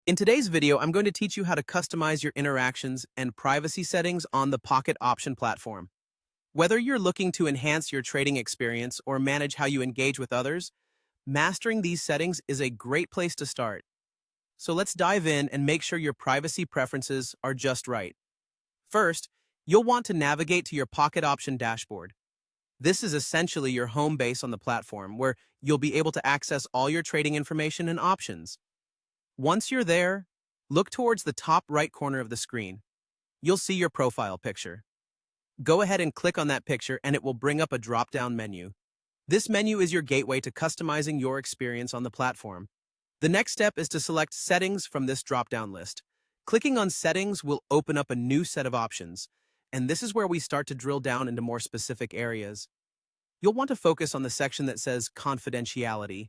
In today's video, I'm going to teach you how to customize your interactions and privacy settings on the Pocket Option platform. Whether you're looking to enhance your trading experience or manage how you engage with others, mastering these settings is a great place to start. So let's dive in and make sure your privacy preferences are just right. First, you'll want to navigate to your Pocket Option dashboard. This is essentially your home base on the platform, where you'll be able to access all your trading information and options. Once you're there, look towards the top right corner of the screen. You'll see your profile picture. Go ahead and click on that picture and it will bring up a drop-down menu. This menu is your gateway to customizing your experience on the platform. The next step is to select Settings from this drop-down list. Clicking on Settings will open up a new set of options, and this is where we start to drill down into more specific areas. You'll want to focus on the section that says Confidentiality.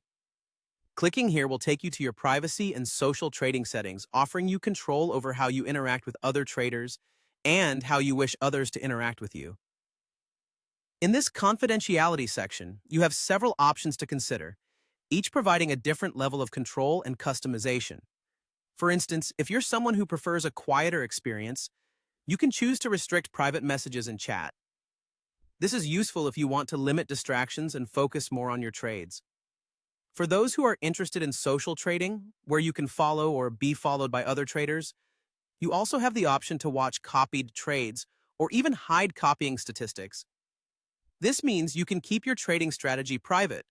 Clicking here will take you to your privacy and social trading settings, offering you control over how you interact with other traders and how you wish others to interact with you. In this confidentiality section, you have several options to consider, each providing a different level of control and customization. For instance, if you're someone who prefers a quieter experience, you can choose to restrict private messages and chat. This is useful if you want to limit distractions and focus more on your trades. For those who are interested in social trading, where you can follow or be followed by other traders, you also have the option to watch copied trades or even hide copying statistics. This means you can keep your trading strategy private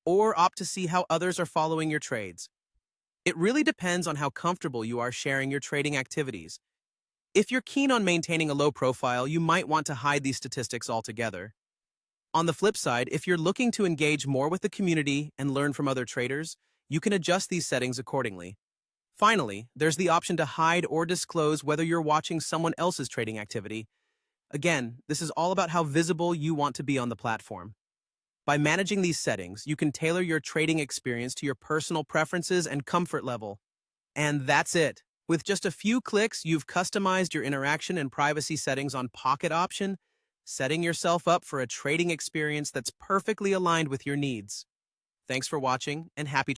or opt to see how others are following your trades. It really depends on how comfortable you are sharing your trading activities. If you're keen on maintaining a low profile, you might want to hide these statistics altogether. On the flip side, if you're looking to engage more with the community and learn from other traders, you can adjust these settings accordingly. Finally, there's the option to hide or disclose whether you're watching someone else's trading activity. Again, this is all about how visible you want to be on the platform. By managing these settings, you can tailor your trading experience to your personal preferences and comfort level. And that's it. With just a few clicks, you've customized your interaction and privacy settings on Pocket Option, setting yourself up for a trading experience that's perfectly aligned with your needs. Thanks for watching, and happy